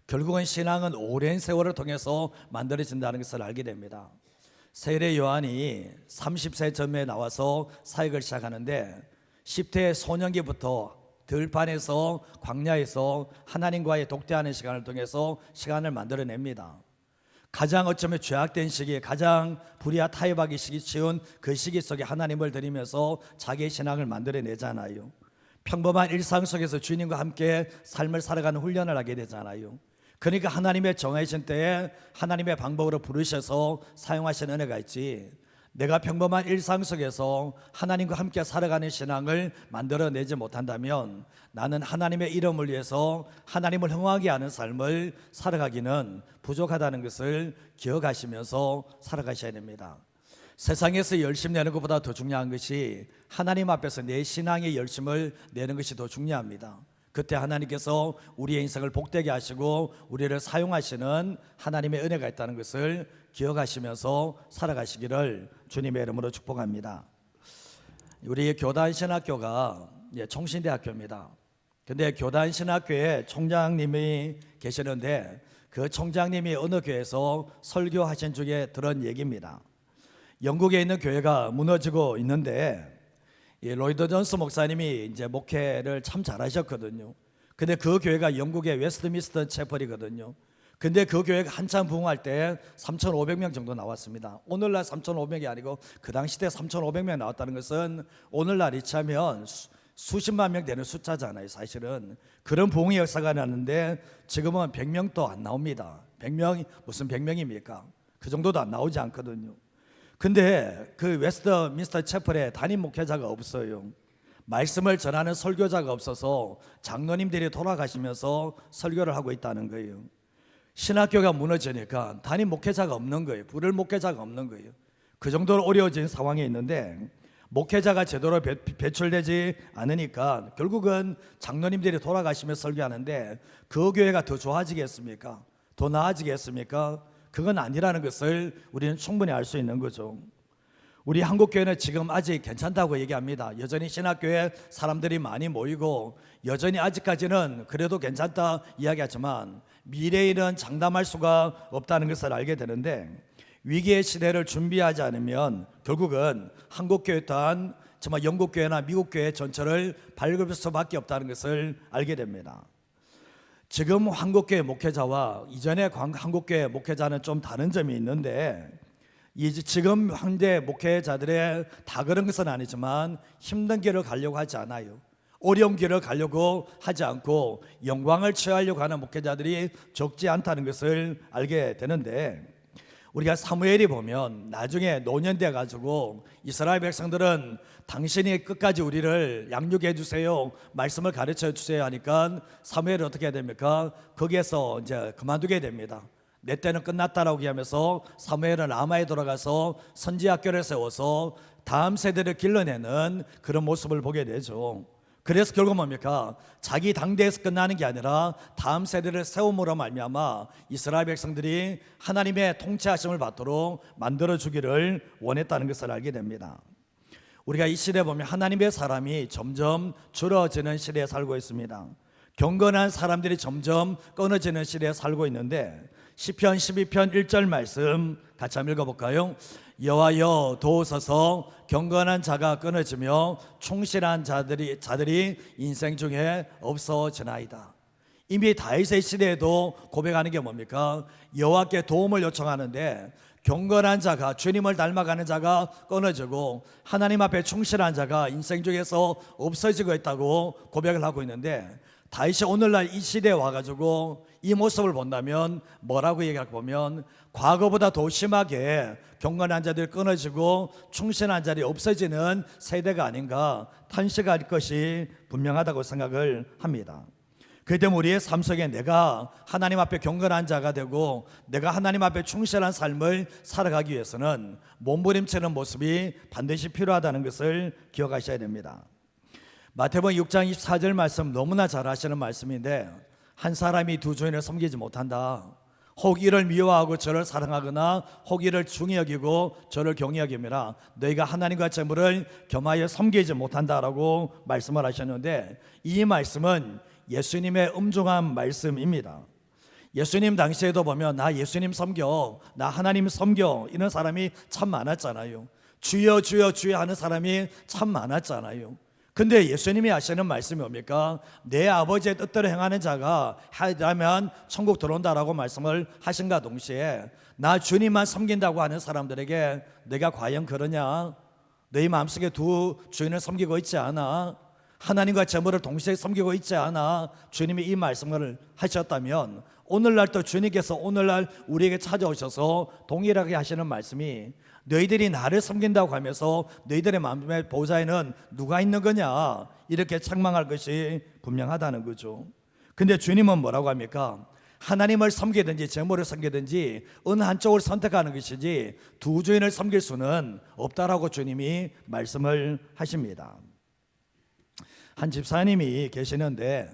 결국은 신앙은 오랜 세월을 통해서 만들어진다는 것을 알게 됩니다. 세례 요한이 30세 쯤에 나와서 사역을 시작하는데 10대 소년기부터 들판에서 광야에서 하나님과의 독대하는 시간을 통해서 시간을 만들어냅니다. 가장 어쩌면 죄악된 시기, 가장 불의와 타협하기 쉬운 그 시기 속에 하나님을 드리면서 자기의 신앙을 만들어내잖아요. 평범한 일상 속에서 주님과 함께 삶을 살아가는 훈련을 하게 되잖아요. 그러니까 하나님의 정해진 때에 하나님의 방법으로 부르셔서 사용하신 은혜가 있지, 내가 평범한 일상 속에서 하나님과 함께 살아가는 신앙을 만들어내지 못한다면 나는 하나님의 이름을 위해서 하나님을 흥하게 하는 삶을 살아가기는 부족하다는 것을 기억하시면서 살아가셔야 됩니다. 세상에서 열심 내는 것보다 더 중요한 것이 하나님 앞에서 내 신앙의 열심을 내는 것이 더 중요합니다. 그때 하나님께서 우리의 인생을 복되게 하시고 우리를 사용하시는 하나님의 은혜가 있다는 것을 기억하시면서 살아가시기를 주님의 이름으로 축복합니다. 우리 교단신학교가 총신대학교입니다. 근데 교단신학교에 총장님이 계시는데 그 총장님이 어느 교회에서 설교하신 중에 들은 얘기입니다. 영국에 있는 교회가 무너지고 있는데 로이드 존스 목사님이 이제 목회를 참 잘하셨거든요. 근데 그 교회가 영국의 웨스트민스터 채플이거든요. 근데 그 교회가 한참 부흥할 때 3,500명 정도 나왔습니다. 오늘날 3,500이 아니고 그 당시 때 3,500명 나왔다는 것은 오늘날 이치하면 수십만 명 되는 숫자잖아요. 사실은 그런 부흥의 역사가 나는데 지금은 100명도 안 나옵니다. 100명이 무슨 100명입니까? 그 정도도 안 나오지 않거든요. 근데 그 웨스트민스터 채플에 담임 목회자가 없어요. 말씀을 전하는 설교자가 없어서 장로님들이 돌아가시면서 설교를 하고 있다는 거예요. 신학교가 무너지니까 담임 목회자가 없는 거예요. 부를 목회자가 없는 거예요. 그 정도로 어려워진 상황에 있는데 목회자가 제대로 배출되지 않으니까 결국은 장로님들이 돌아가시면서 설교하는데 그 교회가 더 좋아지겠습니까? 더 나아지겠습니까? 그건 아니라는 것을 우리는 충분히 알 수 있는 거죠. 우리 한국교회는 지금 아직 괜찮다고 얘기합니다. 여전히 신학교에 사람들이 많이 모이고 여전히 아직까지는 그래도 괜찮다 이야기하지만 미래에는 장담할 수가 없다는 것을 알게 되는데 위기의 시대를 준비하지 않으면 결국은 한국교회 또한 정말 영국교회나 미국교회 전체를 밟을 수밖에 없다는 것을 알게 됩니다. 지금 한국교회 목회자와 이전의 한국교회 목회자는 좀 다른 점이 있는데 지금 현재 목회자들의 다 그런 것은 아니지만 힘든 길을 가려고 하지 않아요. 어려운 길을 가려고 하지 않고 영광을 취하려고 하는 목회자들이 적지 않다는 것을 알게 되는데 우리가 사무엘이 보면 나중에 노년돼 가지고 이스라엘 백성들은 당신이 끝까지 우리를 양육해 주세요, 말씀을 가르쳐 주세요 하니까 사무엘이 어떻게 해야 됩니까? 거기에서 이제 그만두게 됩니다. 내 때는 끝났다라고 하면서 사무엘은 라마에 돌아가서 선지학교를 세워서 다음 세대를 길러내는 그런 모습을 보게 되죠. 그래서 결국 뭡니까? 자기 당대에서 끝나는 게 아니라 다음 세대를 세움으로 말미암아 이스라엘 백성들이 하나님의 통치하심을 받도록 만들어주기를 원했다는 것을 알게 됩니다. 우리가 이 시대에 보면 하나님의 사람이 점점 줄어지는 시대에 살고 있습니다. 경건한 사람들이 점점 끊어지는 시대에 살고 있는데 시편 12편 1절 말씀 같이 한번 읽어볼까요? 여호와여 도우소서, 경건한 자가 끊어지며 충실한 자들이 인생 중에 없어지나이다. 이미 다윗의 시대에도 고백하는 게 뭡니까? 여호와께 도움을 요청하는데 경건한 자가, 주님을 닮아가는 자가 끊어지고 하나님 앞에 충실한 자가 인생 중에서 없어지고 있다고 고백을 하고 있는데 다윗이 오늘날 이 시대에 와가지고 이 모습을 본다면 뭐라고 얘기할 보면 과거보다 더 심하게 경건한 자들이 끊어지고 충실한 자들이 없어지는 세대가 아닌가 탄식할 것이 분명하다고 생각을 합니다. 그렇기 때문에 우리의 삶 속에 내가 하나님 앞에 경건한 자가 되고 내가 하나님 앞에 충실한 삶을 살아가기 위해서는 몸부림치는 모습이 반드시 필요하다는 것을 기억하셔야 됩니다. 마태복음 6장 24절 말씀 너무나 잘 아시는 말씀인데 한 사람이 두 주인을 섬기지 못한다. 혹 이를 미워하고 저를 사랑하거나 혹 이를 중히 여기고 저를 경히 여김이라 너희가 하나님과 재물을 겸하여 섬기지 못한다라고 말씀을 하셨는데 이 말씀은 예수님의 엄중한 말씀입니다. 예수님 당시에도 보면 나 예수님 섬겨, 나 하나님 섬겨 이런 사람이 참 많았잖아요. 주여 주여 주여 하는 사람이 참 많았잖아요. 근데 예수님이 하시는 말씀이 뭡니까? 내 아버지의 뜻대로 행하는 자가 하면 천국 들어온다라고 말씀을 하신가 동시에 나 주님만 섬긴다고 하는 사람들에게 내가 과연 그러냐? 너희 마음속에 두 주인을 섬기고 있지 않아? 하나님과 재물을 동시에 섬기고 있지 않아? 주님이 이 말씀을 하셨다면 오늘날 또 주님께서 오늘날 우리에게 찾아오셔서 동일하게 하시는 말씀이 너희들이 나를 섬긴다고 하면서 너희들의 마음의 보좌에는 누가 있는 거냐 이렇게 책망할 것이 분명하다는 거죠. 근데 주님은 뭐라고 합니까? 하나님을 섬기든지 재물을 섬기든지 어느 한쪽을 선택하는 것이지 두 주인을 섬길 수는 없다라고 주님이 말씀을 하십니다. 한 집사님이 계시는데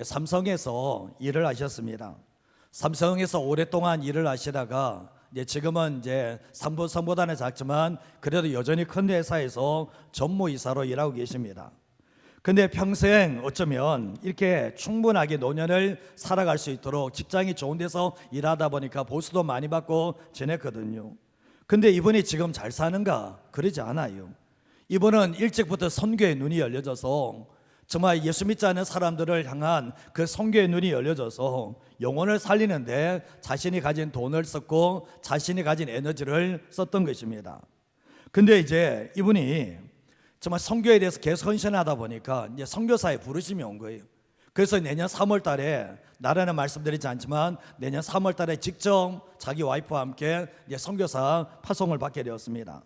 삼성에서 일을 하셨습니다. 삼성에서 오랫동안 일을 하시다가 지금은 삼보선보다는 작지만 그래도 여전히 큰 회사에서 전무이사로 일하고 계십니다. 근데 평생 어쩌면 이렇게 충분하게 노년을 살아갈 수 있도록 직장이 좋은 데서 일하다 보니까 보수도 많이 받고 지냈거든요. 근데 이분이 지금 잘 사는가? 그러지 않아요. 이분은 일찍부터 선교의 눈이 열려져서 정말 예수 믿지 않는 사람들을 향한 그 선교의 눈이 열려져서 영혼을 살리는데 자신이 가진 돈을 썼고 자신이 가진 에너지를 썼던 것입니다. 근데 이제 이분이 정말 선교에 대해서 계속 헌신하다 보니까 이제 선교사에 부르심이 온 거예요. 그래서 내년 3월 달에 나라는 말씀드리지 않지만 내년 3월 달에 직접 자기 와이프와 함께 이제 선교사 파송을 받게 되었습니다.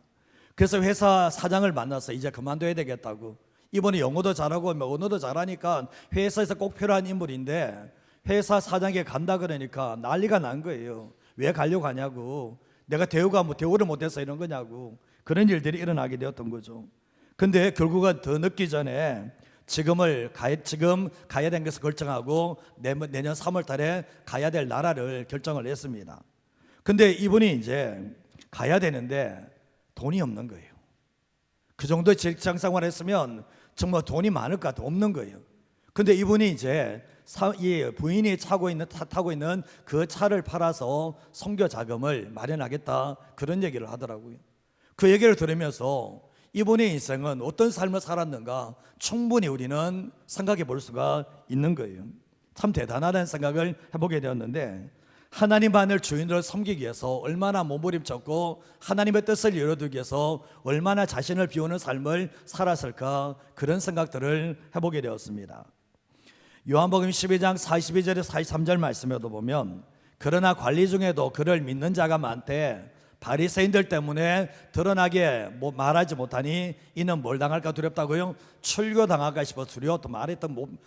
그래서 회사 사장을 만나서 이제 그만둬야 되겠다고. 이번에 영어도 잘하고 언어도 잘하니까 회사에서 꼭 필요한 인물인데 회사 사장에게 간다 그러니까 난리가 난 거예요. 왜 가려고 하냐고. 내가 대우를 못해서 이런 거냐고. 그런 일들이 일어나게 되었던 거죠. 근데 결국은 더 늦기 전에 지금 가야 되는 것을 결정하고 내년 3월 달에 가야 될 나라를 결정을 했습니다. 근데 이분이 이제 가야 되는데 돈이 없는 거예요. 그 정도 직장 생활 했으면 정말 돈이 많을 것 같아 없는 거예요. 근데 이분이 이제 이 부인이 타고 있는 그 차를 팔아서 선교 자금을 마련하겠다 그런 얘기를 하더라고요. 그 얘기를 들으면서 이분의 인생은 어떤 삶을 살았는가 충분히 우리는 생각해 볼 수가 있는 거예요. 참 대단하다는 생각을 해보게 되었는데 하나님만을 주인으로 섬기기 위해서 얼마나 몸부림쳤고 하나님의 뜻을 이루기 위해서 얼마나 자신을 비우는 삶을 살았을까 그런 생각들을 해보게 되었습니다. 요한복음 12장 42절에서 43절 말씀에도 보면 그러나 관리 중에도 그를 믿는 자가 많대 바리새인들 때문에 드러나게 말하지 못하니 이는 뭘 당할까 두렵다고요? 출교당할까 싶어 두려워 또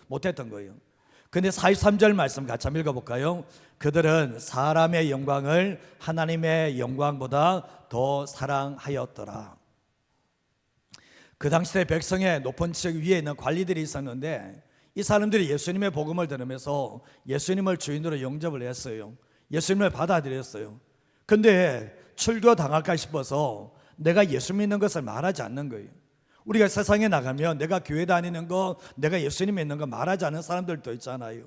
못했던 거예요. 근데 43절 말씀 같이 한번 읽어볼까요? 그들은 사람의 영광을 하나님의 영광보다 더 사랑하였더라. 그 당시에 백성의 높은 층 위에 있는 관리들이 있었는데 이 사람들이 예수님의 복음을 들으면서 예수님을 주인으로 영접을 했어요. 예수님을 받아들였어요. 근데 출교 당할까 싶어서 내가 예수 믿는 것을 말하지 않는 거예요. 우리가 세상에 나가면 내가 교회 다니는 거, 내가 예수님 믿는 거 말하지 않는 사람들도 있잖아요.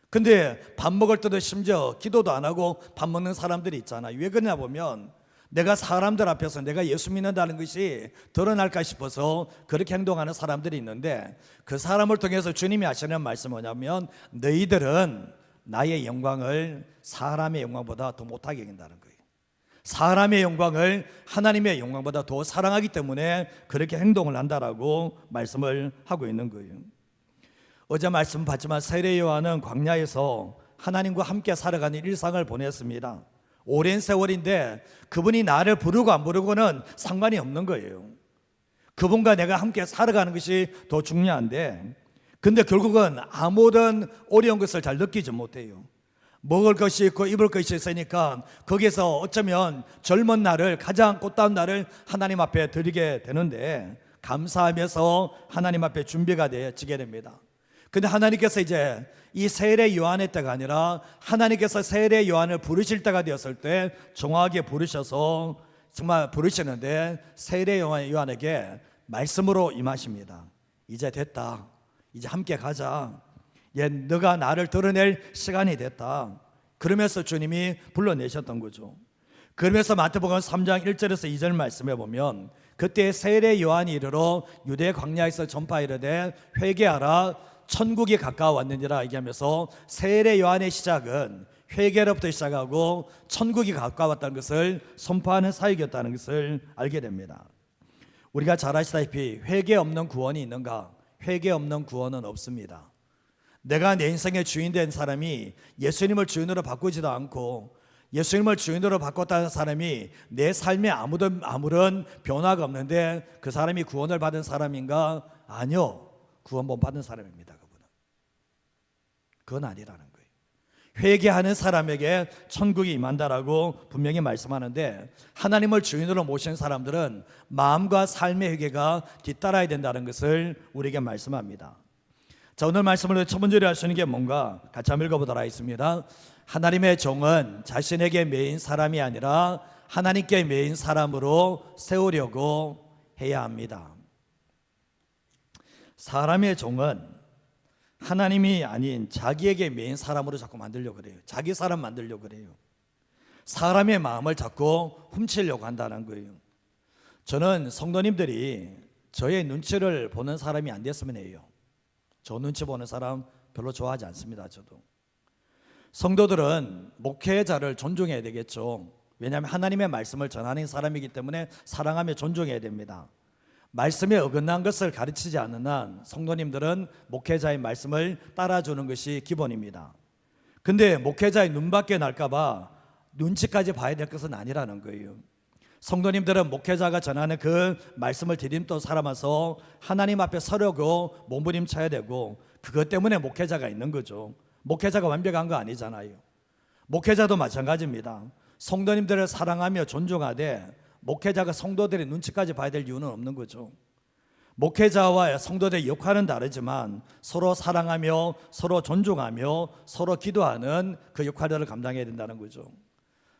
근데 밥 먹을 때도 심지어 기도도 안 하고 밥 먹는 사람들이 있잖아요. 왜 그러냐 보면 내가 사람들 앞에서 내가 예수 믿는다는 것이 드러날까 싶어서 그렇게 행동하는 사람들이 있는데 그 사람을 통해서 주님이 하시는 말씀은 뭐냐면 너희들은 나의 영광을 사람의 영광보다 더 못하게 여긴다는 거예요. 사람의 영광을 하나님의 영광보다 더 사랑하기 때문에 그렇게 행동을 한다라고 말씀을 하고 있는 거예요. 어제 말씀 봤지만 세례 요한은 광야에서 하나님과 함께 살아가는 일상을 보냈습니다. 오랜 세월인데 그분이 나를 부르고 안 부르고는 상관이 없는 거예요. 그분과 내가 함께 살아가는 것이 더 중요한데 근데 결국은 아무런 어려운 것을 잘 느끼지 못해요. 먹을 것이 있고 입을 것이 있으니까 거기서 어쩌면 젊은 날을 가장 꽃다운 날을 하나님 앞에 드리게 되는데 감사하면서 하나님 앞에 준비가 되어지게 됩니다. 근데 하나님께서 이제 이 세례 요한의 때가 아니라 하나님께서 세례 요한을 부르실 때가 되었을 때 정확하게 부르셔서 정말 부르시는데 세례 요한에게 말씀으로 임하십니다. 이제 됐다. 이제 함께 가자. 너가 나를 드러낼 시간이 됐다. 그러면서 주님이 불러내셨던 거죠. 그러면서 마태복음 3장 1절에서 2절 말씀해 보면 그때 세례 요한이 이르러 유대 광야에서 전파이르되 회개하라 천국이 가까워왔느니라 얘기하면서 세례 요한의 시작은 회개로부터 시작하고 천국이 가까웠다는 것을 선포하는 사역이었다는 것을 알게 됩니다. 우리가 잘 아시다시피 회개 없는 구원이 있는가? 회개 없는 구원은 없습니다. 내가 내 인생의 주인 된 사람이 예수님을 주인으로 바꾸지도 않고 예수님을 주인으로 바꿨다는 사람이 내 삶에 아무런 변화가 없는데 그 사람이 구원을 받은 사람인가? 아니요, 구원 못 받은 사람입니다. 그건 아니라는 거예요. 회개하는 사람에게 천국이 임한다라고 분명히 말씀하는데 하나님을 주인으로 모신 사람들은 마음과 삶의 회개가 뒤따라야 된다는 것을 우리에게 말씀합니다. 자, 오늘 말씀을 첫 번째로 할 수 있는 게 뭔가 같이 한번 읽어보도록 하겠습니다. 하나님의 종은 자신에게 매인 사람이 아니라 하나님께 매인 사람으로 세우려고 해야 합니다. 사람의 종은 하나님이 아닌 자기에게 매인 사람으로 자꾸 만들려고 그래요. 자기 사람 만들려고 그래요. 사람의 마음을 자꾸 훔치려고 한다는 거예요. 저는 성도님들이 저의 눈치를 보는 사람이 안 됐으면 해요. 저 눈치 보는 사람 별로 좋아하지 않습니다. 저도. 성도들은 목회자를 존중해야 되겠죠. 왜냐하면 하나님의 말씀을 전하는 사람이기 때문에 사랑하며 존중해야 됩니다. 말씀에 어긋난 것을 가르치지 않는 한 성도님들은 목회자의 말씀을 따라주는 것이 기본입니다. 근데 목회자의 눈밖에 날까 봐 눈치까지 봐야 될 것은 아니라는 거예요. 성도님들은 목회자가 전하는 그 말씀을 디딤돌 삼아서 하나님 앞에 서려고 몸부림쳐야 되고 그것 때문에 목회자가 있는 거죠. 목회자가 완벽한 거 아니잖아요. 목회자도 마찬가지입니다. 성도님들을 사랑하며 존중하되 목회자가 성도들의 눈치까지 봐야 될 이유는 없는 거죠. 목회자와 성도들의 역할은 다르지만 서로 사랑하며 서로 존중하며 서로 기도하는 그 역할들을 감당해야 된다는 거죠.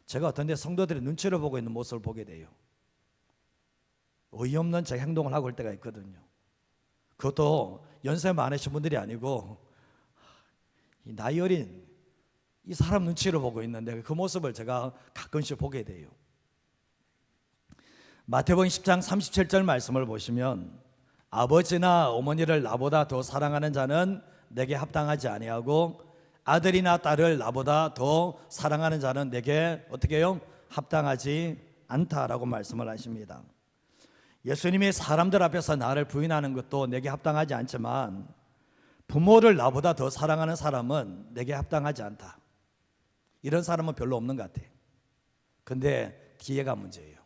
제가 어떤 데 성도들의 눈치를 보고 있는 모습을 보게 돼요. 어이없는 제 행동을 하고 올 때가 있거든요. 그것도 연세 많으신 분들이 아니고 나이 어린 이 사람 눈치를 보고 있는데 그 모습을 제가 가끔씩 보게 돼요. 마태복음 10장 37절 말씀을 보시면 아버지나 어머니를 나보다 더 사랑하는 자는 내게 합당하지 아니하고 아들이나 딸을 나보다 더 사랑하는 자는 내게 어떻게 해요? 합당하지 않다라고 말씀을 하십니다. 예수님이 사람들 앞에서 나를 부인하는 것도 내게 합당하지 않지만 부모를 나보다 더 사랑하는 사람은 내게 합당하지 않다. 이런 사람은 별로 없는 것 같아요. 근데 뒤에가 문제예요.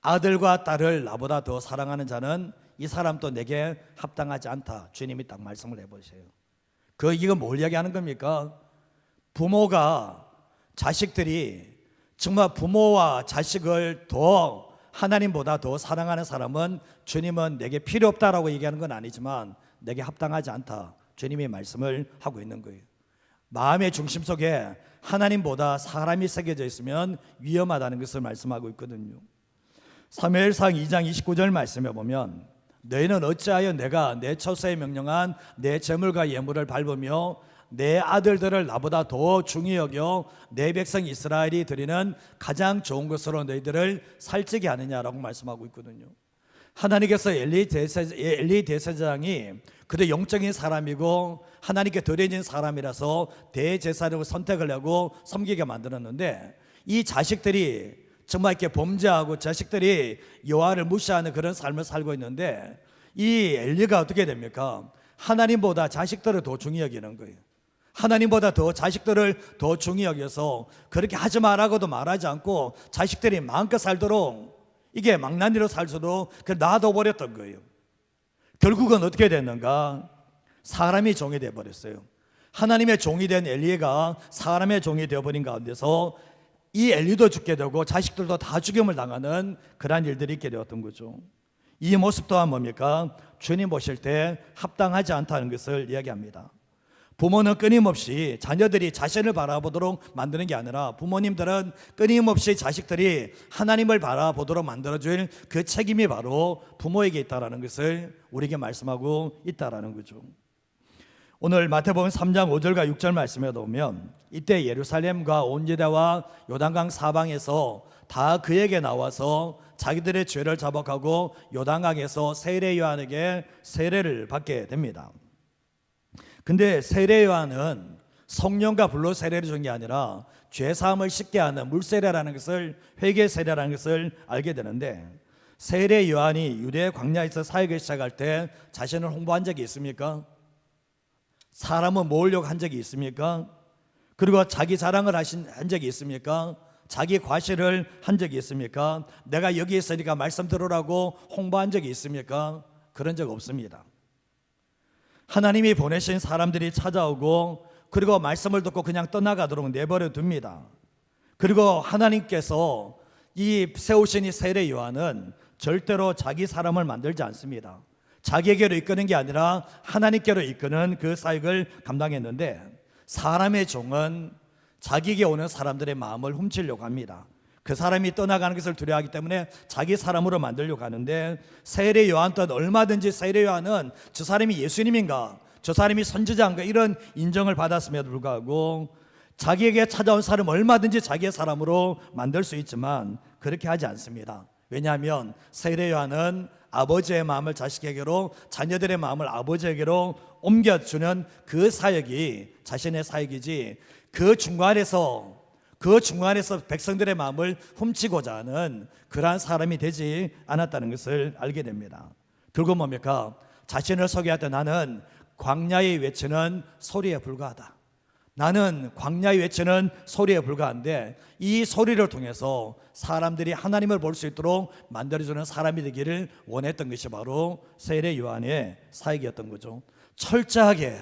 아들과 딸을 나보다 더 사랑하는 자는 이 사람도 내게 합당하지 않다. 주님이 딱 말씀을 해보세요. 이건 뭘 이야기하는 겁니까? 부모가 자식들이 정말 부모와 자식을 더 하나님보다 더 사랑하는 사람은 주님은 내게 필요 없다라고 얘기하는 건 아니지만 내게 합당하지 않다. 주님이 말씀을 하고 있는 거예요. 마음의 중심 속에 하나님보다 사람이 새겨져 있으면 위험하다는 것을 말씀하고 있거든요. 사무엘상 2장 29절 말씀해 보면 너희는 어찌하여 내가 내 처소에 명령한 내 재물과 예물을 밟으며 내 아들들을 나보다 더 중히 여겨 내 백성 이스라엘이 드리는 가장 좋은 것으로 너희들을 살찌게 하느냐라고 말씀하고 있거든요. 하나님께서 엘리 대제사장이 그도 영적인 사람이고 하나님께 드려진 사람이라서 대제사장을 선택을 하고 섬기게 만들었는데 이 자식들이 정말 이렇게 범죄하고 자식들이 여호와를 무시하는 그런 삶을 살고 있는데 이 엘리가 어떻게 됩니까? 하나님보다 자식들을 더 중히 여기는 거예요. 하나님보다 더 자식들을 더 중히 여겨서 그렇게 하지 말라고도 말하지 않고 자식들이 마음껏 살도록 이게 망나니로 살수록 놔둬버렸던 거예요. 결국은 어떻게 됐는가? 사람이 종이 되어버렸어요. 하나님의 종이 된 엘리가 사람의 종이 되어버린 가운데서 이 엘리도 죽게 되고 자식들도 다 죽임을 당하는 그러한 일들이 있게 되었던 거죠. 이 모습 또한 뭡니까? 주님 보실 때 합당하지 않다는 것을 이야기합니다. 부모는 끊임없이 자녀들이 자신을 바라보도록 만드는 게 아니라 부모님들은 끊임없이 자식들이 하나님을 바라보도록 만들어줄 그 책임이 바로 부모에게 있다는 것을 우리에게 말씀하고 있다는 거죠. 오늘 마태복음 3장 5절과 6절 말씀에 보면 이때 예루살렘과 온 유다와 요단강 사방에서 다 그에게 나와서 자기들의 죄를 자복하고 요단강에서 세례 요한에게 세례를 받게 됩니다. 근데 세례 요한은 성령과 불로 세례를 준 게 아니라 죄 사함을 쉽게 하는 물세례라는 것을, 회개 세례라는 것을 알게 되는데, 세례 요한이 유대 광야에서 사역을 시작할 때 자신을 홍보한 적이 있습니까? 사람을 모으려고 한 적이 있습니까? 그리고 자기 자랑을 한 적이 있습니까? 자기 과시를 한 적이 있습니까? 내가 여기 있으니까 말씀 들으라고 홍보한 적이 있습니까? 그런 적 없습니다. 하나님이 보내신 사람들이 찾아오고 그리고 말씀을 듣고 그냥 떠나가도록 내버려 둡니다. 그리고 하나님께서 이 세우신 이 세례 요한은 절대로 자기 사람을 만들지 않습니다. 자기에게로 이끄는 게 아니라 하나님께로 이끄는 그 사역을 감당했는데, 사람의 종은 자기에게 오는 사람들의 마음을 훔치려고 합니다. 그 사람이 떠나가는 것을 두려워하기 때문에 자기 사람으로 만들려고 하는데, 세례 요한 또한 얼마든지 세례 요한은 저 사람이 예수님인가, 저 사람이 선지자인가 이런 인정을 받았음에도 불구하고 자기에게 찾아온 사람 얼마든지 자기의 사람으로 만들 수 있지만 그렇게 하지 않습니다. 왜냐하면 세례 요한은 아버지의 마음을 자식에게로, 자녀들의 마음을 아버지에게로 옮겨주는 그 사역이 자신의 사역이지, 그 중간에서 백성들의 마음을 훔치고자 하는 그러한 사람이 되지 않았다는 것을 알게 됩니다. 결국 뭡니까? 자신을 소개할 때 나는 광야에 외치는 소리에 불과하다. 나는 광야에 외치는 소리에 불과한데, 이 소리를 통해서 사람들이 하나님을 볼 수 있도록 만들어주는 사람이 되기를 원했던 것이 바로 세례 요한의 사역이었던 거죠. 철저하게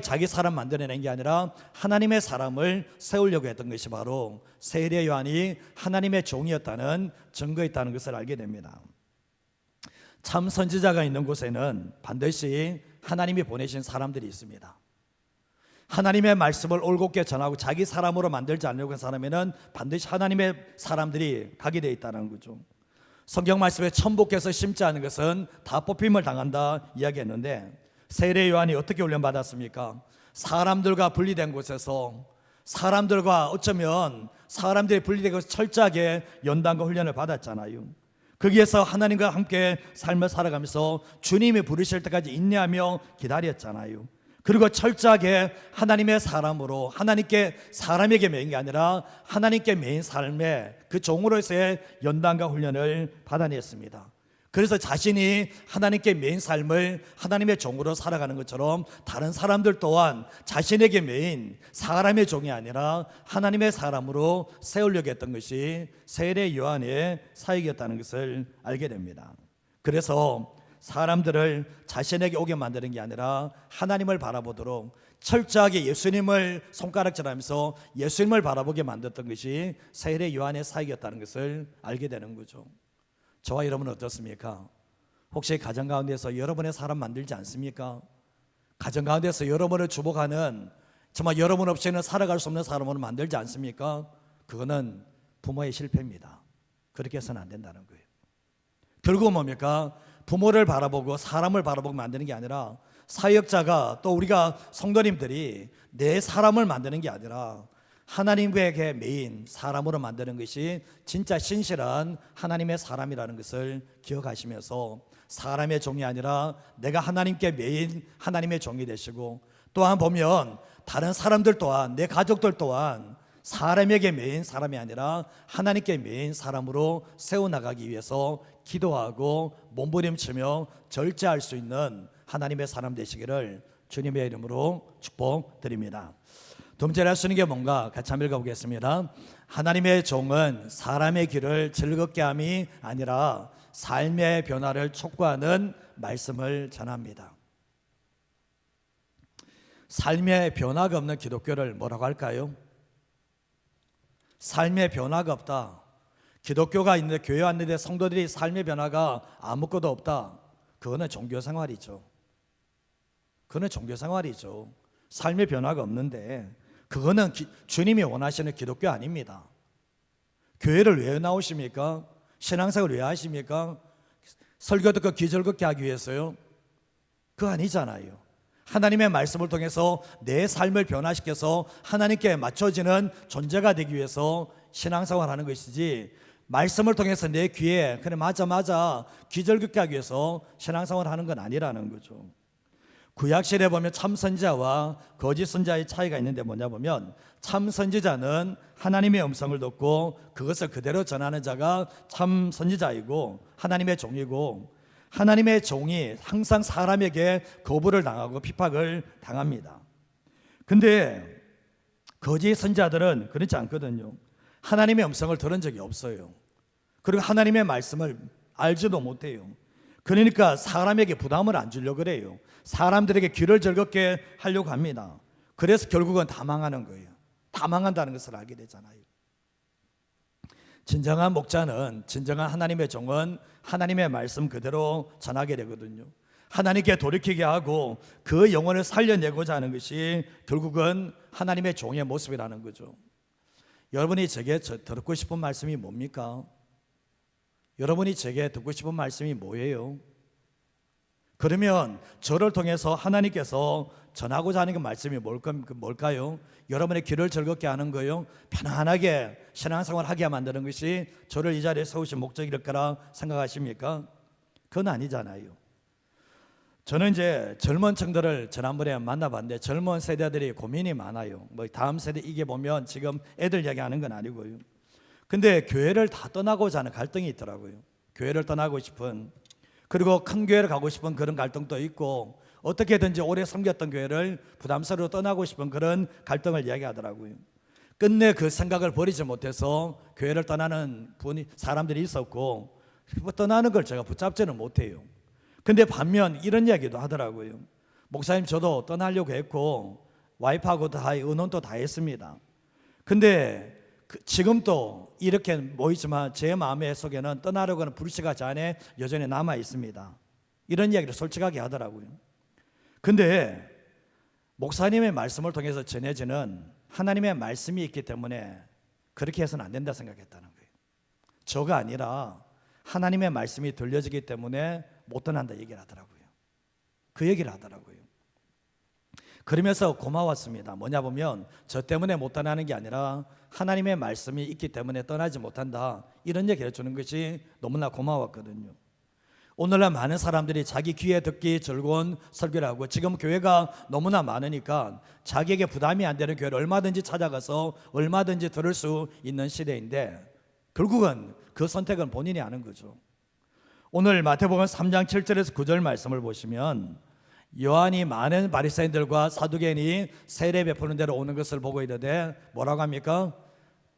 자기 사람 만들어낸 게 아니라 하나님의 사람을 세우려고 했던 것이 바로 세례 요한이 하나님의 종이었다는 증거였다는 것을 알게 됩니다. 참 선지자가 있는 곳에는 반드시 하나님이 보내신 사람들이 있습니다. 하나님의 말씀을 올곧게 전하고 자기 사람으로 만들지 않으려고 하는 사람에는 반드시 하나님의 사람들이 가게 되어 있다는 거죠. 성경 말씀에 천복해서 심지 않은 것은 다 뽑힘을 당한다 이야기했는데, 세례 요한이 어떻게 훈련받았습니까? 사람들과 분리된 곳에서, 사람들과 어쩌면 사람들이 분리된 곳에서 철저하게 연단과 훈련을 받았잖아요. 거기에서 하나님과 함께 삶을 살아가면서 주님이 부르실 때까지 인내하며 기다렸잖아요. 그리고 철저하게 하나님의 사람으로, 하나님께 사람에게 매인 게 아니라 하나님께 매인 삶의 그 종으로서의 연단과 훈련을 받아냈습니다. 그래서 자신이 하나님께 매인 삶을 하나님의 종으로 살아가는 것처럼 다른 사람들 또한 자신에게 매인 사람의 종이 아니라 하나님의 사람으로 세우려고 했던 것이 세례 요한의 사역이었다는 것을 알게 됩니다. 그래서 사람들을 자신에게 오게 만드는 게 아니라 하나님을 바라보도록 철저하게 예수님을 손가락질하면서 예수님을 바라보게 만들었던 것이 세례 요한의 사역이었다는 것을 알게 되는 거죠. 저와 여러분은 어떻습니까? 혹시 가정 가운데서 여러분의 사람 만들지 않습니까? 가정 가운데서 여러분을 주목하는, 정말 여러분 없이는 살아갈 수 없는 사람으로 만들지 않습니까? 그거는 부모의 실패입니다. 그렇게 해서는 안 된다는 거예요. 결국은 뭡니까? 부모를 바라보고 사람을 바라보고 만드는 게 아니라, 사역자가 또 우리가 성도님들이 내 사람을 만드는 게 아니라 하나님에게 매인 사람으로 만드는 것이 진짜 신실한 하나님의 사람이라는 것을 기억하시면서 사람의 종이 아니라 내가 하나님께 매인 하나님의 종이 되시고, 또한 보면 다른 사람들 또한, 내 가족들 또한 사람에게 매인 사람이 아니라 하나님께 매인 사람으로 세워나가기 위해서 기도하고 몸부림치며 절제할 수 있는 하나님의 사람 되시기를 주님의 이름으로 축복드립니다. 두 번째로 할 수 있는 게 뭔가 같이 한번 읽어보겠습니다. 하나님의 종은 사람의 길을 즐겁게 함이 아니라 삶의 변화를 촉구하는 말씀을 전합니다. 삶의 변화가 없는 기독교를 뭐라고 할까요? 삶의 변화가 없다. 기독교가 있는데, 교회 왔는데 성도들이 삶의 변화가 아무것도 없다. 그거는 종교생활이죠. 삶의 변화가 없는데 그거는 주님이 원하시는 기독교 아닙니다. 교회를 왜 나오십니까? 신앙생활을 왜 하십니까? 설교 듣고 기절걷게 하기 위해서요? 그거 아니잖아요. 하나님의 말씀을 통해서 내 삶을 변화시켜서 하나님께 맞춰지는 존재가 되기 위해서 신앙생활을 하는 것이지, 말씀을 통해서 내 귀에 그래 맞아 귀절귀게 하기 위해서 신앙생활을 하는 건 아니라는 거죠. 구약시대에 보면 참 선지자와 거짓 선지자의 차이가 있는데 뭐냐 보면, 참 선지자는 하나님의 음성을 듣고 그것을 그대로 전하는 자가 참 선지자이고 하나님의 종이고, 하나님의 종이 항상 사람에게 거부를 당하고 핍박을 당합니다. 근데 거짓 선지자들은 그렇지 않거든요. 하나님의 음성을 들은 적이 없어요. 그리고 하나님의 말씀을 알지도 못해요. 그러니까 사람에게 부담을 안 주려고 그래요. 사람들에게 귀를 즐겁게 하려고 합니다. 그래서 결국은 다 망하는 거예요. 다 망한다는 것을 알게 되잖아요. 진정한 목자는, 진정한 하나님의 종은 하나님의 말씀 그대로 전하게 되거든요. 하나님께 돌이키게 하고 그 영혼을 살려내고자 하는 것이 결국은 하나님의 종의 모습이라는 거죠. 여러분이 제게 듣고 싶은 말씀이 뭡니까? 여러분이 제게 듣고 싶은 말씀이 뭐예요? 그러면 저를 통해서 하나님께서 전하고자 하는 그 말씀이 뭘까요? 여러분의 귀를 즐겁게 하는 거요, 편안하게 신앙생활을 하게 만드는 것이 저를 이 자리에 세우신 목적일 거라 생각하십니까? 그건 아니잖아요. 저는 이제 젊은 층들을 지난번에 만나봤는데 젊은 세대들이 고민이 많아요. 뭐 다음 세대 이게 보면 지금 애들 얘기하는 건 아니고요. 근데 교회를 다 떠나고자 하는 갈등이 있더라고요. 교회를 떠나고 싶은, 그리고 큰 교회를 가고 싶은 그런 갈등도 있고, 어떻게든지 오래 섬겼던 교회를 부담스러워 떠나고 싶은 그런 갈등을 이야기하더라고요. 끝내 그 생각을 버리지 못해서 교회를 떠나는 사람들이 있었고, 떠나는 걸 제가 붙잡지는 못해요. 근데 반면 이런 이야기도 하더라고요. 목사님, 저도 떠나려고 했고 와이프하고 다 의논도 다 했습니다. 근데 지금도 이렇게 모이지만 제 마음의 속에는 떠나려고 하는 불씨가 제 안에 여전히 남아 있습니다. 이런 이야기를 솔직하게 하더라고요. 근데 목사님의 말씀을 통해서 전해지는 하나님의 말씀이 있기 때문에 그렇게 해서는 안 된다 생각했다는 거예요. 저가 아니라 하나님의 말씀이 들려지기 때문에 못 떠난다 얘기를 하더라고요. 그 얘기를 하더라고요. 그러면서 고마웠습니다. 뭐냐 보면 저 때문에 못 떠나는 게 아니라 하나님의 말씀이 있기 때문에 떠나지 못한다, 이런 얘기를 해주는 것이 너무나 고마웠거든요. 오늘날 많은 사람들이 자기 귀에 듣기 즐거운 설교를 하고, 지금 교회가 너무나 많으니까 자기에게 부담이 안 되는 교회를 얼마든지 찾아가서 얼마든지 들을 수 있는 시대인데, 결국은 그 선택은 본인이 하는 거죠. 오늘 마태복음 3장 7절에서 9절 말씀을 보시면, 요한이 많은 바리새인들과 사두개인이 세례 베푸는 데로 오는 것을 보고 이르되 뭐라고 합니까?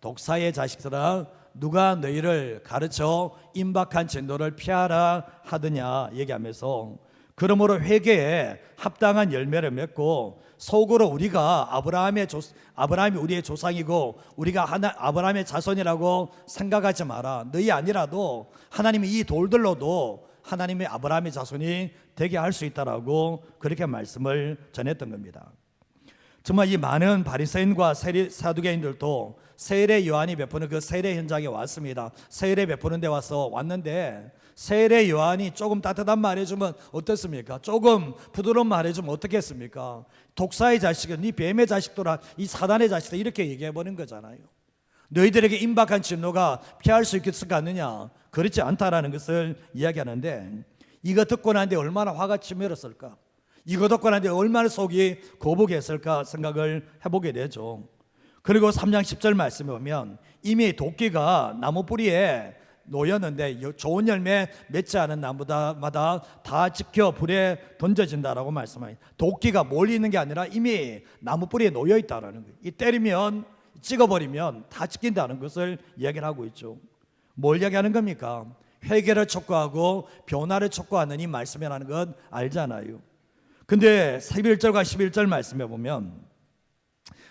독사의 자식들아, 누가 너희를 가르쳐 임박한 진노를 피하라 하느냐 얘기하면서, 그러므로 회개에 합당한 열매를 맺고 속으로 우리가 아브라함이 우리의 조상이고 우리가 아브라함의 자손이라고 생각하지 마라. 너희 아니라도 하나님이 이 돌들로도 하나님의 아브라함의 자손이 되게 할 수 있다라고 그렇게 말씀을 전했던 겁니다. 정말 이 많은 바리새인과 사두개인들도 세례 요한이 베푸는 그 세례 현장에 왔습니다. 세례 베푸는 데 왔는데 세례 요한이 조금 따뜻한 말 해주면 어떻습니까? 조금 부드러운 말 해주면 어떻겠습니까? 독사의 자식은 네 뱀의 자식들아, 이 사단의 자식들, 이렇게 얘기해버린 거잖아요. 너희들에게 임박한 진노가 피할 수 있겠을 것 같느냐? 그렇지 않다라는 것을 이야기하는데, 이거 듣고 난데 얼마나 화가 치밀었을까? 이거 듣고 난데 얼마나 속이 거북했을까 생각을 해보게 되죠. 그리고 3장 10절 말씀에 보면 이미 도끼가 나무 뿌리에 놓였는데 좋은 열매 맺지 않은 나무마다 다 지켜 불에 던져진다라고 말씀합니다. 도끼가 멀리 있는 게 아니라 이미 나무 뿌리에 놓여 있다라는 거예요. 이 때리면, 찍어버리면 다 찍힌다는 것을 이야기를 하고 있죠. 뭘 이야기하는 겁니까? 회개를 촉구하고 변화를 촉구하는 이 말씀이라는 건 알잖아요. 근데 11절과 11절 말씀에 보면,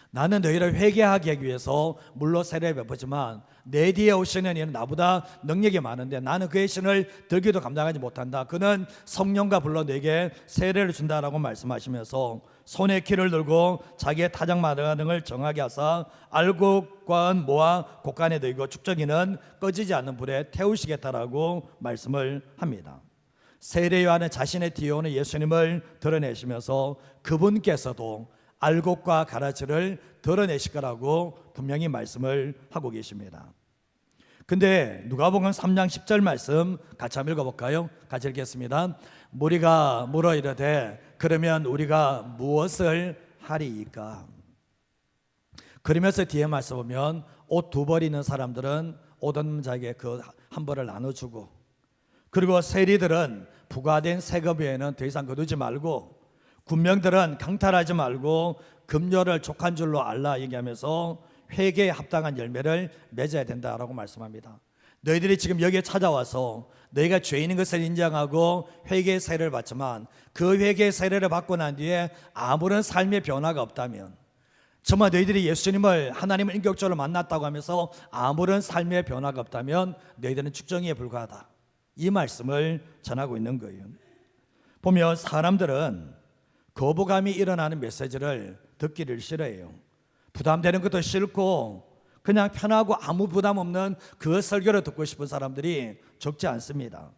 나는 너희를 회개하게 하기 위해서 물로 세례를 베푸지만 내 뒤에 오시는 이는 나보다 능력이 많은데 나는 그의 신을 들기도 감당하지 못한다. 그는 성령과 불로 내게 세례를 준다라고 말씀하시면서 손에 키를 들고 자기의 타작마다 등을 정하게 하사 알곡과 모아 곡간에 넣고 축적이는 꺼지지 않는 불에 태우시겠다라고 말씀을 합니다. 세례 요한은 자신의 뒤에 오는 예수님을 드러내시면서 그분께서도 알곡과 가라지를 드러내실 거라고 분명히 말씀을 하고 계십니다. 근데 누가복음 3장 10절 말씀 같이 한번 읽어볼까요? 같이 읽겠습니다. 무리가 물어 이르되 그러면 우리가 무엇을 하리이까? 그러면서 뒤에 말씀 보면 옷 두 벌 있는 사람들은 옷 없는 자에게 그 한 벌을 나눠주고, 그리고 세리들은 부과된 세금 외에는 더 이상 거두지 말고, 군명들은 강탈하지 말고 금료를 족한 줄로 알라 얘기하면서 회개에 합당한 열매를 맺어야 된다라고 말씀합니다. 너희들이 지금 여기에 찾아와서 너희가 죄인인 것을 인정하고 회개의 세례를 받지만 그 회개의 세례를 받고 난 뒤에 아무런 삶의 변화가 없다면, 정말 너희들이 예수님을 하나님을 인격적으로 만났다고 하면서 아무런 삶의 변화가 없다면 너희들은 측정이에 불과하다, 이 말씀을 전하고 있는 거예요. 보면 사람들은 거부감이 일어나는 메시지를 듣기를 싫어해요. 부담되는 것도 싫고 그냥 편하고 아무 부담 없는 그 설교를 듣고 싶은 사람들이 적지 않습니다.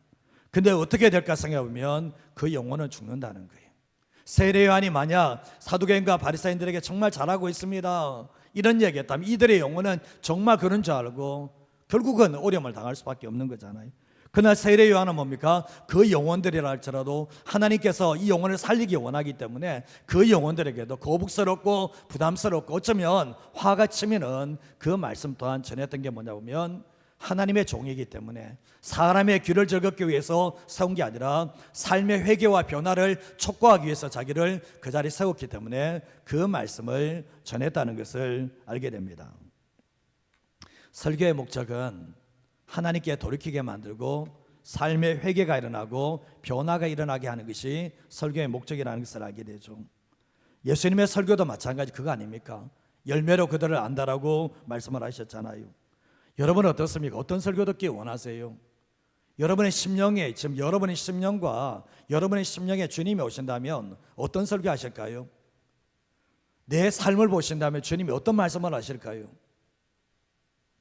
근데 어떻게 될까 생각해보면 그 영혼은 죽는다는 거예요. 세례 요한이 만약 사두개인과 바리새인들에게 정말 잘하고 있습니다 이런 얘기했다면 이들의 영혼은 정말 그런 줄 알고 결국은 어려움을 당할 수밖에 없는 거잖아요. 그러나 세례 요한은 뭡니까? 그 영혼들이라 할지라도 하나님께서 이 영혼을 살리기 원하기 때문에 그 영혼들에게도 거북스럽고 부담스럽고 어쩌면 화가 치미는 그 말씀 또한 전했던 게 뭐냐 보면 하나님의 종이기 때문에 사람의 귀를 즐겁기 위해서 세운 게 아니라 삶의 회개와 변화를 촉구하기 위해서 자기를 그 자리에 세웠기 때문에 그 말씀을 전했다는 것을 알게 됩니다. 설교의 목적은 하나님께 돌이키게 만들고 삶의 회개가 일어나고 변화가 일어나게 하는 것이 설교의 목적이라는 것을 알게 되죠. 예수님의 설교도 마찬가지 그거 아닙니까? 열매로 그들을 안다라고 말씀을 하셨잖아요. 여러분은 어떻습니까? 어떤 설교 듣기 원하세요? 여러분의 심령에, 지금 여러분의 심령과 여러분의 심령에 주님이 오신다면 어떤 설교 하실까요? 내 삶을 보신다면 주님이 어떤 말씀을 하실까요?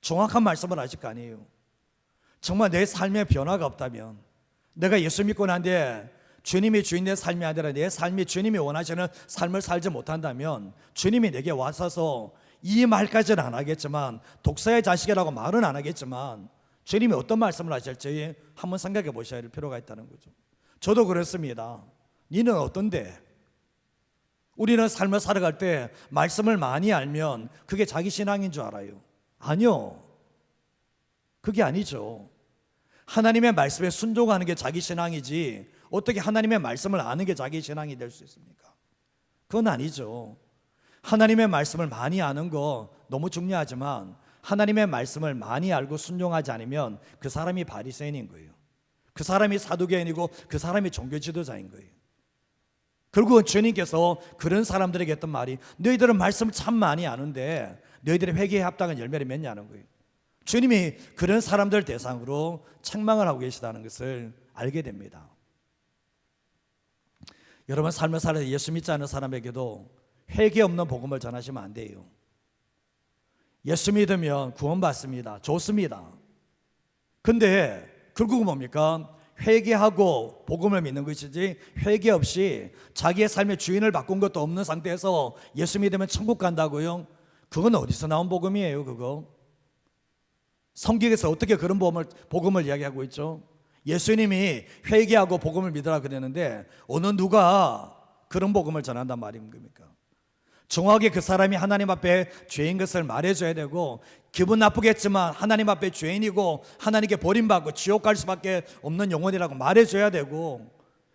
정확한 말씀을 하실 거 아니에요. 정말 내 삶에 변화가 없다면, 내가 예수 믿고 난 뒤에 주님이 주인 내 삶이 아니라 내 삶이 주님이 원하시는 삶을 살지 못한다면 주님이 내게 와서서 이 말까지는 안 하겠지만, 독사의 자식이라고 말은 안 하겠지만 주님이 어떤 말씀을 하실지 한번 생각해 보셔야 할 필요가 있다는 거죠. 저도 그렇습니다. 니는 어떤데? 우리는 삶을 살아갈 때 말씀을 많이 알면 그게 자기 신앙인 줄 알아요. 아니요, 그게 아니죠. 하나님의 말씀에 순종하는 게 자기 신앙이지 어떻게 하나님의 말씀을 아는 게 자기 신앙이 될 수 있습니까? 그건 아니죠. 하나님의 말씀을 많이 아는 거 너무 중요하지만 하나님의 말씀을 많이 알고 순종하지 않으면 그 사람이 바리새인인 거예요. 그 사람이 사두개인이고 그 사람이 종교 지도자인 거예요. 결국은 주님께서 그런 사람들에게 했던 말이, 너희들은 말씀을 참 많이 아는데 너희들의 회개에 합당한 열매를 맺냐는 거예요. 주님이 그런 사람들 대상으로 책망을 하고 계시다는 것을 알게 됩니다. 여러분, 삶을 살아서 예수 믿지 않는 사람에게도 회개 없는 복음을 전하시면 안 돼요. 예수 믿으면 구원받습니다. 좋습니다. 근데 결국은 뭡니까? 회개하고 복음을 믿는 것이지 회개 없이 자기의 삶의 주인을 바꾼 것도 없는 상태에서 예수 믿으면 천국 간다고요? 그건 어디서 나온 복음이에요? 그거 성경에서 어떻게 그런 복음을 이야기하고 있죠? 예수님이 회개하고 복음을 믿으라 그랬는데 어느 누가 그런 복음을 전한단 말인 겁니까? 정확히 그 사람이 하나님 앞에 죄인 것을 말해줘야 되고, 기분 나쁘겠지만 하나님 앞에 죄인이고 하나님께 버림받고 지옥 갈 수밖에 없는 영혼이라고 말해줘야 되고,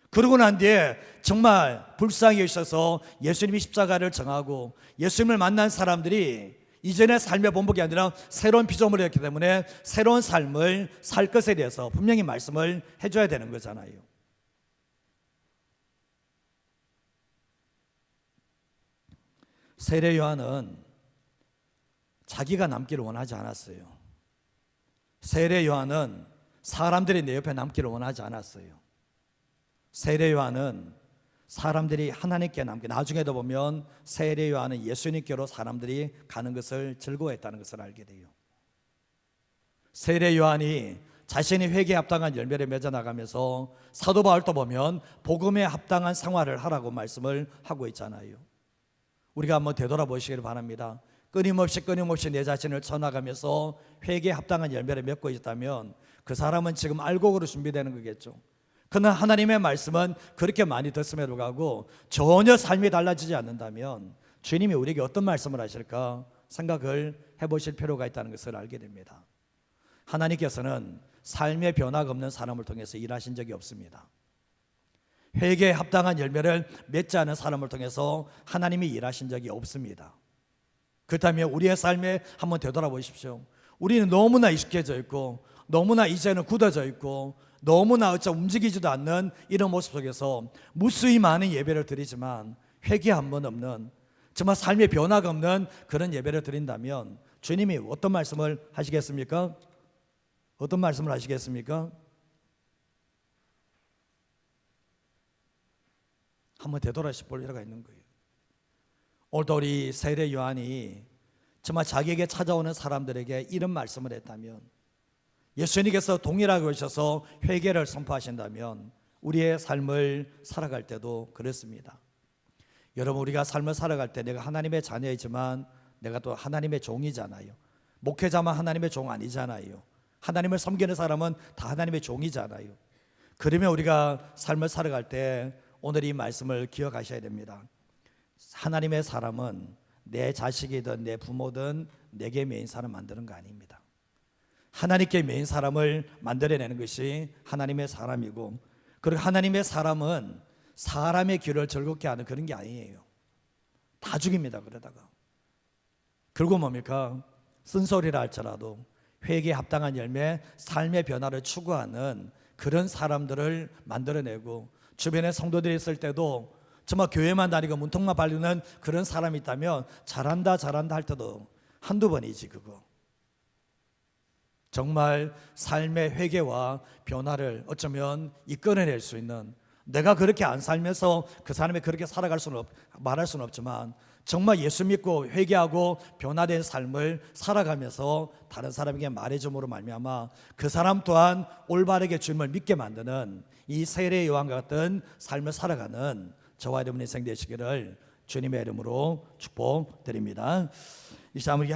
그러고 난 뒤에 정말 불쌍히 여기셔서 예수님이 십자가를 정하고 예수님을 만난 사람들이 이전의 삶의 본복이 아니라 새로운 피조물이 었기 때문에 새로운 삶을 살 것에 대해서 분명히 말씀을 해줘야 되는 거잖아요. 세례 요한은 자기가 남기를 원하지 않았어요. 세례 요한은 사람들이 내 옆에 남기를 원하지 않았어요. 세례 요한은 사람들이 하나님께 남게, 나중에도 보면 세례 요한은 예수님께로 사람들이 가는 것을 즐거워했다는 것을 알게 돼요. 세례 요한이 자신이 회개에 합당한 열매를 맺어 나가면서 사도 바울도 보면 복음에 합당한 생활을 하라고 말씀을 하고 있잖아요. 우리가 한번 되돌아보시기를 바랍니다. 끊임없이 내 자신을 쳐나가면서 회개에 합당한 열매를 맺고 있다면 그 사람은 지금 알곡으로 준비되는 거겠죠. 그러나 하나님의 말씀은 그렇게 많이 듣음에도 불구하고 전혀 삶이 달라지지 않는다면 주님이 우리에게 어떤 말씀을 하실까 생각을 해보실 필요가 있다는 것을 알게 됩니다. 하나님께서는 삶의 변화가 없는 사람을 통해서 일하신 적이 없습니다. 회개에 합당한 열매를 맺지 않은 사람을 통해서 하나님이 일하신 적이 없습니다. 그렇다면 우리의 삶에 한번 되돌아보십시오. 우리는 너무나 익숙해져 있고 너무나 이제는 굳어져 있고 너무나 움직이지도 않는 이런 모습 속에서 무수히 많은 예배를 드리지만 회개 한 번 없는, 정말 삶의 변화가 없는 그런 예배를 드린다면 주님이 어떤 말씀을 하시겠습니까? 어떤 말씀을 하시겠습니까? 한번 되돌아서 볼 필요가 있는 거예요. 오늘도 우리 세례 요한이 정말 자기에게 찾아오는 사람들에게 이런 말씀을 했다면, 예수님께서 동일하게 오셔서 회개를 선포하신다면 우리의 삶을 살아갈 때도 그렇습니다. 여러분, 우리가 삶을 살아갈 때 내가 하나님의 자녀이지만 내가 또 하나님의 종이잖아요. 목회자만 하나님의 종 아니잖아요. 하나님을 섬기는 사람은 다 하나님의 종이잖아요. 그러면 우리가 삶을 살아갈 때 오늘 이 말씀을 기억하셔야 됩니다. 하나님의 사람은 내 자식이든 내 부모든 내게 매인 사람 만드는 거 아닙니다. 하나님께 매인 사람을 만들어내는 것이 하나님의 사람이고, 그리고 하나님의 사람은 사람의 길을 즐겁게 하는 그런 게 아니에요. 다 죽입니다. 그러다가 결국 뭡니까? 쓴소리라 할지라도 회개에 합당한 열매, 삶의 변화를 추구하는 그런 사람들을 만들어내고, 주변에 성도들이 있을 때도 정말 교회만 다니고 문통만 바르는 그런 사람이 있다면 잘한다 할 때도 한두 번이지. 그거 정말 삶의 회개와 변화를 어쩌면 이끌어낼 수 있는, 내가 그렇게 안 살면서 그 사람이 그렇게 살아갈 수는 말할 수는 없지만 정말 예수 믿고 회개하고 변화된 삶을 살아가면서 다른 사람에게 말해줌으로 말미암아 그 사람 또한 올바르게 주님을 믿게 만드는 이 세례 요한과 같은 삶을 살아가는 저와 여러분의 인생 되시기를 주님의 이름으로 축복드립니다. 이 시간 우리